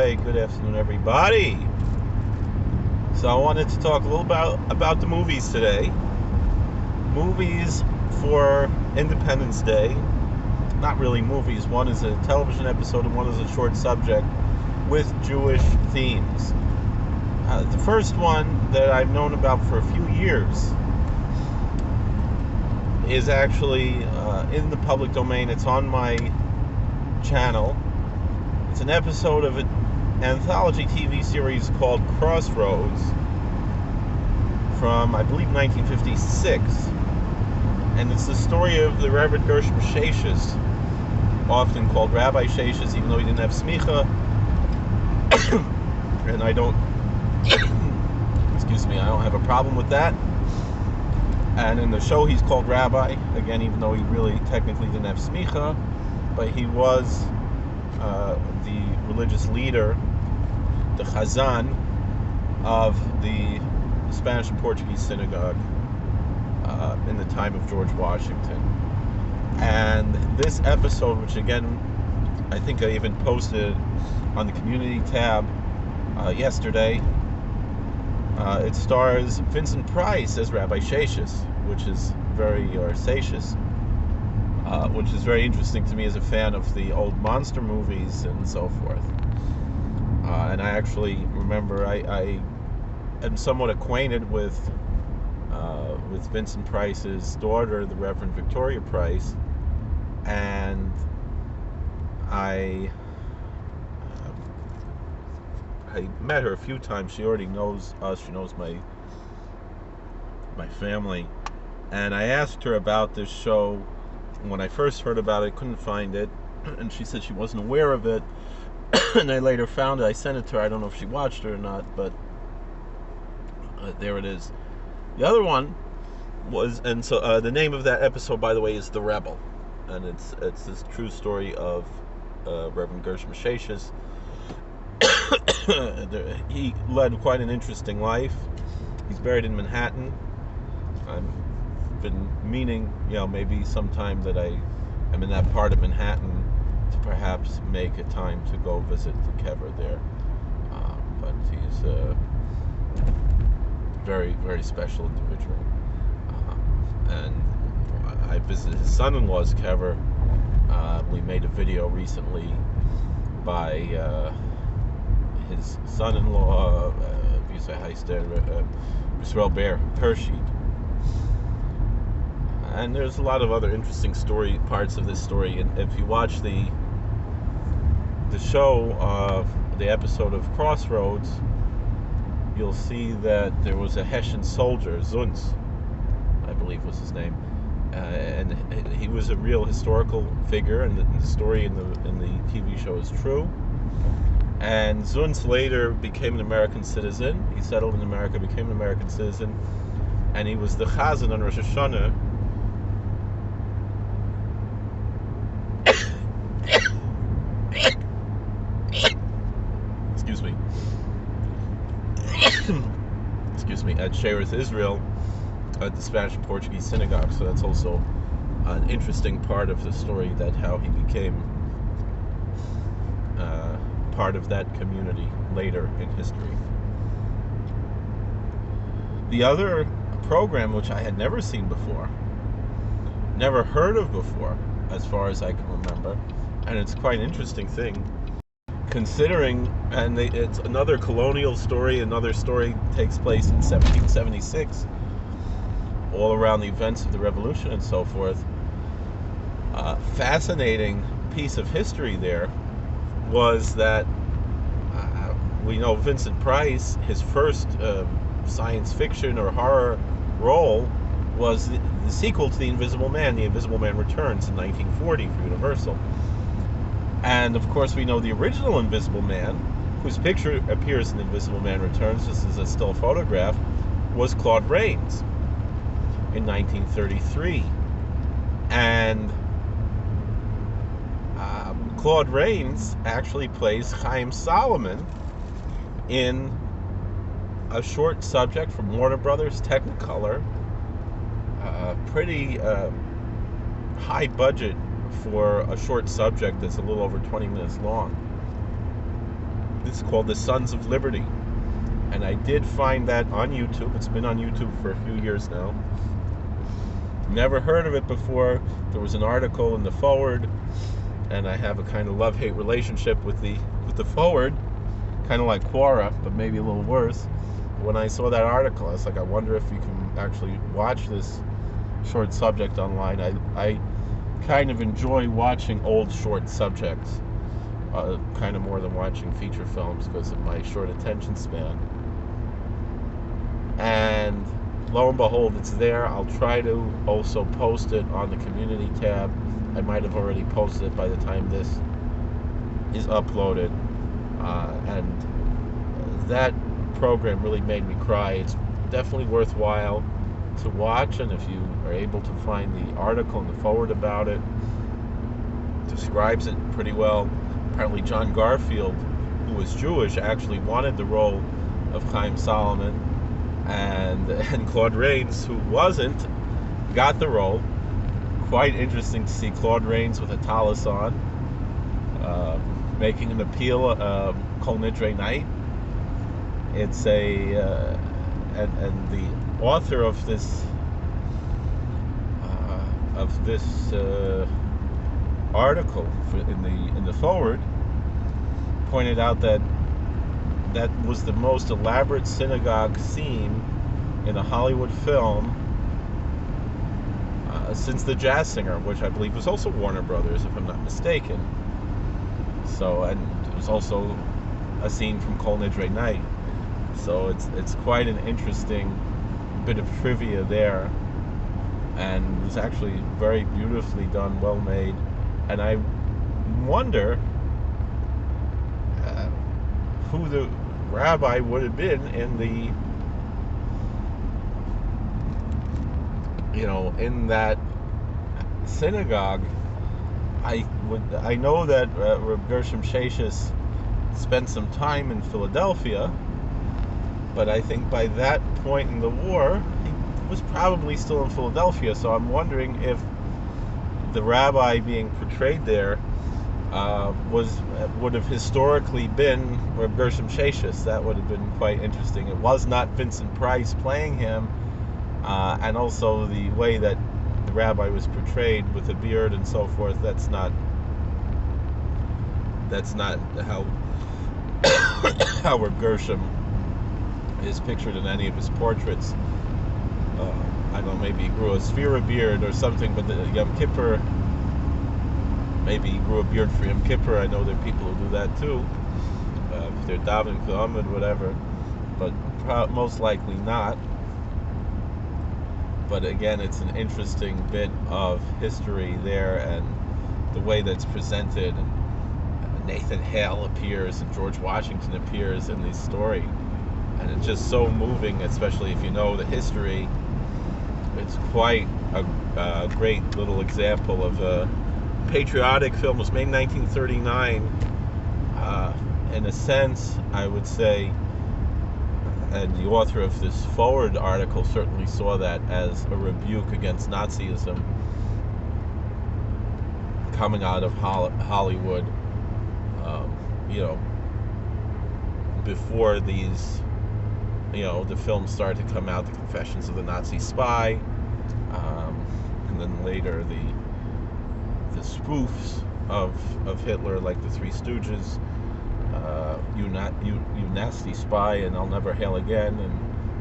Hi, good afternoon, everybody. So I wanted to talk a little about the movies today. Movies for Independence Day. Not really movies. One is a television episode and one is a short subject with Jewish themes. The first one that I've known about for a few years is actually in the public domain. It's on my channel. It's an episode of an anthology TV series called Crossroads from, I believe, 1956. And it's the story of the Reverend Rabbishashis, often called Rabbishashis, even though he didn't have smicha. And I don't, excuse me, I don't have a problem with that. And in the show he's called Rabbi, again, even though he really technically didn't have smicha, but he was the religious leader, the Chazan of the Spanish and Portuguese synagogue in the time of George Washington. And this episode, which again, I think I even posted on the community tab yesterday, it stars Vincent Price as Rabbishashis, which is very which is very interesting to me as a fan of the old monster movies and so forth. And I actually remember I am somewhat acquainted with Vincent Price's daughter, the Reverend Victoria Price, and I met her a few times. She already knows us. She knows my family. And I asked her about this show when I first heard about it. Couldn't find it, and she said she wasn't aware of it. And I later found it. I sent it to her. I don't know if she watched it or not, but there it is. The other one was, and so the name of that episode, by the way, is The Rebel, and it's this true story of Reverend Rabbishashis. He led quite an interesting life. He's buried in Manhattan. I've been meaning, maybe sometime that I am in that part of Manhattan to perhaps make a time to go visit the kever there. But he's a very, very special individual. And I visited his son-in-law's kever. We made a video recently by his son-in-law, wie heißt der, Rabbi Hershey. And there's a lot of other interesting parts of this story. And if you watch the show, the episode of Crossroads, you'll see that there was a Hessian soldier, Zunz, I believe was his name, and he was a real historical figure, and the story in the TV show is true. And Zunz later became an American citizen. He settled in America, became an American citizen, and he was the Chazan on Rosh Hashanah. Excuse me, at Shearith, Israel, at the Spanish and Portuguese synagogue. So that's also an interesting part of the story, that how he became part of that community later in history. The other program, which I had never seen before, never heard of before, as far as I can remember, and it's quite an interesting thing, considering, and it's another colonial story. Another story takes place in 1776, all around the events of the Revolution and so forth. Fascinating piece of history there was that we know Vincent Price, his first science fiction or horror role was the sequel to The Invisible Man. The Invisible Man Returns in 1940 for Universal. And of course we know the original Invisible Man, whose picture appears in Invisible Man Returns, this is a still photograph, was Claude Rains in 1933. And Claude Rains actually plays Chaim Solomon in a short subject from Warner Brothers Technicolor. Pretty high budget for a short subject that's a little over 20 minutes long. It's called The Sons of Liberty. And I did find that on YouTube. It's been on YouTube for a few years now. Never heard of it before. There was an article in the forward, and I have a kind of love-hate relationship with the forward, kind of like Quora, but maybe a little worse. When I saw that article, I was like, I wonder if you can actually watch this short subject online. I kind of enjoy watching old short subjects, kind of more than watching feature films because of my short attention span. And lo and behold, it's there. I'll try to also post it on the community tab. I might have already posted it by the time this is uploaded. And that program really made me cry. It's definitely worthwhile to watch, and if you are able to find the article in the forward about it, describes it pretty well. Apparently John Garfield, who was Jewish, actually wanted the role of Chaim Solomon, and Claude Rains, who wasn't, got the role. Quite interesting to see Claude Rains with a tallis on, making an appeal, Kol Nidre Night. It's and the author of this article in the forward pointed out that was the most elaborate synagogue scene in a Hollywood film since The Jazz Singer, which I believe was also Warner Brothers, if I'm not mistaken. So, and it was also a scene from Kol Nidre Night. So it's quite an interesting bit of trivia there, and it was actually very beautifully done, well made. And I wonder who the rabbi would have been in the, in that synagogue. I know that Rabbishashis spent some time in Philadelphia, but I think by that point in the war, he was probably still in Philadelphia. So I'm wondering if the rabbi being portrayed there would have historically been Rabbishashis. That would have been quite interesting. It was not Vincent Price playing him, and also the way that the rabbi was portrayed with a beard and so forth. That's not how how Reb Gershom is pictured in any of his portraits. I don't know, maybe he grew a sphera beard or something, but the Yom Kippur, maybe he grew a beard for Yom Kippur. I know there are people who do that too, if they're davening to Amud, whatever, but most likely not. But again, it's an interesting bit of history there, and the way that's presented. And Nathan Hale appears, and George Washington appears in this story. And it's just so moving, especially if you know the history. It's quite a great little example of a patriotic film. It was made in 1939. In a sense, I would say, and the author of this forward article certainly saw that as a rebuke against Nazism coming out of Hollywood, before these, the films started to come out, The Confessions of the Nazi Spy, and then later the spoofs of Hitler, like The Three Stooges, You Nasty Spy, and I'll Never Hail Again, and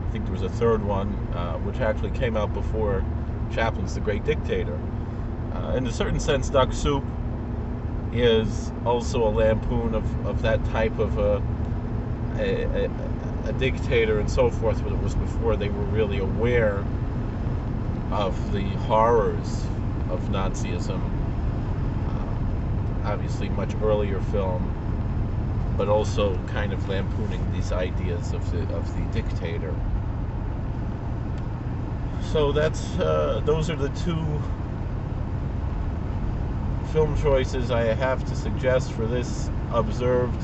I think there was a third one, which actually came out before Chaplin's The Great Dictator. In a certain sense, Duck Soup is also a lampoon of that type of a dictator and so forth, but it was before they were really aware of the horrors of Nazism. Obviously, much earlier film, but also kind of lampooning these ideas of the dictator. So those are the two film choices I have to suggest for this observed,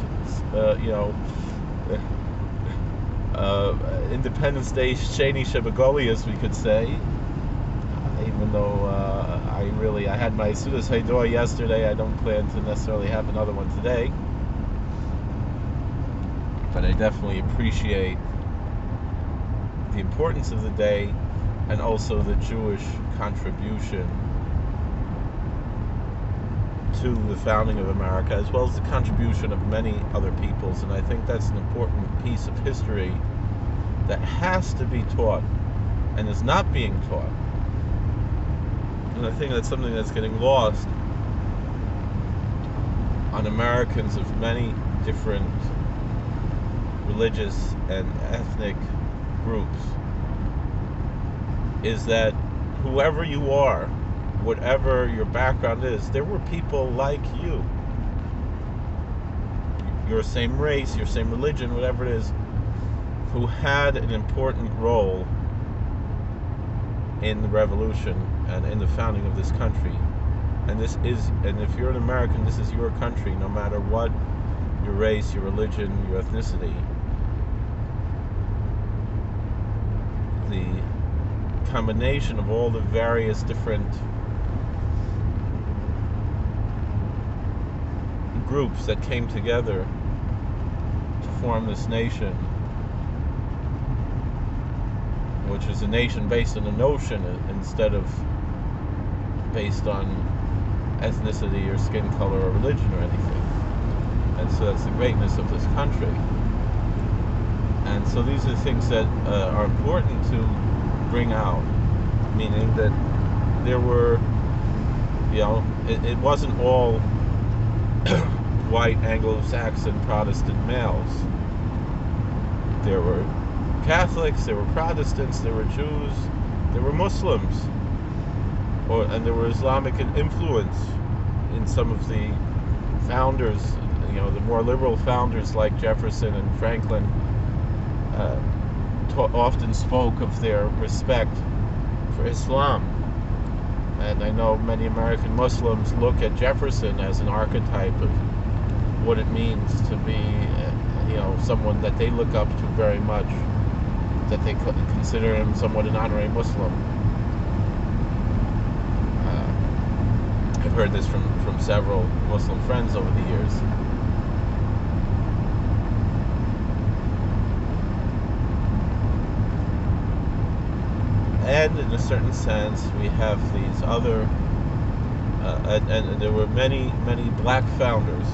Independence Day Sheni Shebagoli, as we could say. Even though I had my Sudas Haidor yesterday, I don't plan to necessarily have another one today. but I definitely appreciate the importance of the day and also the Jewish contribution to the founding of America, as well as the contribution of many other peoples. And I think that's an important piece of history that has to be taught and is not being taught. And I think that's something that's getting lost on Americans of many different religious and ethnic groups, is that whoever you are, whatever your background is, there were people like you, your same race, your same religion, whatever it is, who had an important role in the revolution and in the founding of this country. And if you're an American, this is your country, no matter what your race, your religion, your ethnicity. The combination of all the various different groups that came together to form this nation, which is a nation based on a notion instead of based on ethnicity or skin color or religion or anything. And so that's the greatness of this country. And so these are things that are important to bring out, meaning that there were, it wasn't all white Anglo-Saxon Protestant males. There were Catholics, there were Protestants, there were Jews, there were Muslims, and there were Islamic influence in some of the founders. The more liberal founders like Jefferson and Franklin often spoke of their respect for Islam. And I know many American Muslims look at Jefferson as an archetype of what it means to be, someone that they look up to very much, that they consider him somewhat an honorary Muslim. I've heard this from several Muslim friends over the years. And in a certain sense, we have these other, and there were many, many black founders.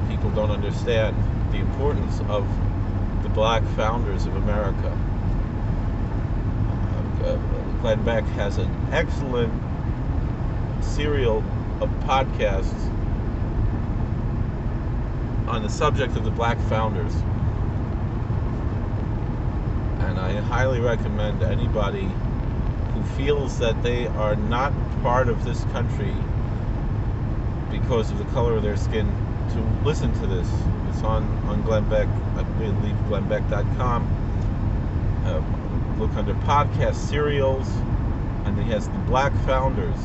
People don't understand the importance of the black founders of America. Glenn Beck has an excellent serial of podcasts on the subject of the black founders. And I highly recommend anybody who feels that they are not part of this country because of the color of their skin to listen to this. It's on Glenn Beck, I believe glennbeck.com. Look under podcast serials, and he has the black founders.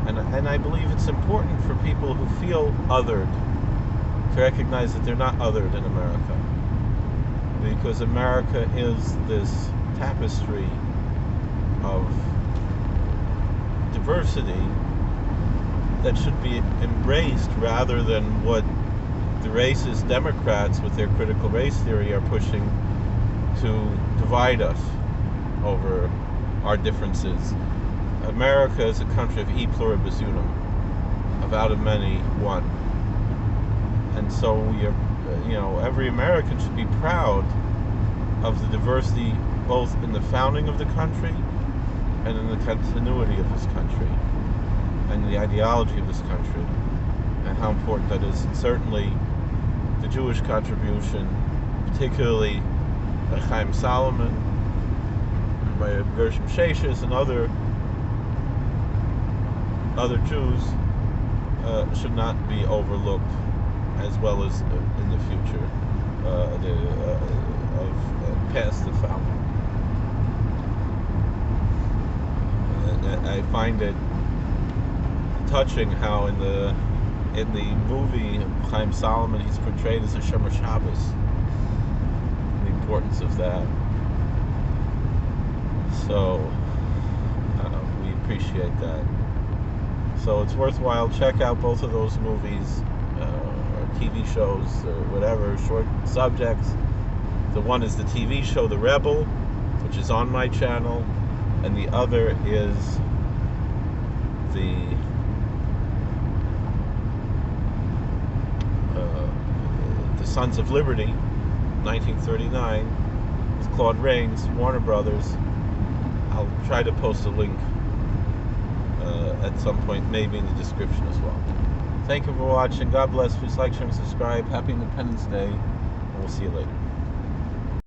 And I believe it's important for people who feel othered to recognize that they're not othered in America, because America is this tapestry of diversity that should be embraced, rather than what the racist Democrats with their critical race theory are pushing to divide us over our differences. America is a country of e pluribus unum, of out of many one. And so every American should be proud of the diversity both in the founding of the country and in the continuity of this country and the ideology of this country, and how important that is. And certainly the Jewish contribution, particularly by Chaim Solomon, and by Rabbishashis and other Jews, should not be overlooked, as well as in the future past the founding. I find it touching how in the movie Chaim Solomon, he's portrayed as a Shomer Shabbos. The importance of that. So we appreciate that. So it's worthwhile. Check out both of those movies, or TV shows or whatever, short subjects. The one is the TV show The Rebel, which is on my channel, and the other is the Sons of Liberty, 1939, with Claude Rains, Warner Brothers. I'll try to post a link at some point, maybe in the description as well. Thank you for watching. God bless. Please like, share, and subscribe. Happy Independence Day, and we'll see you later.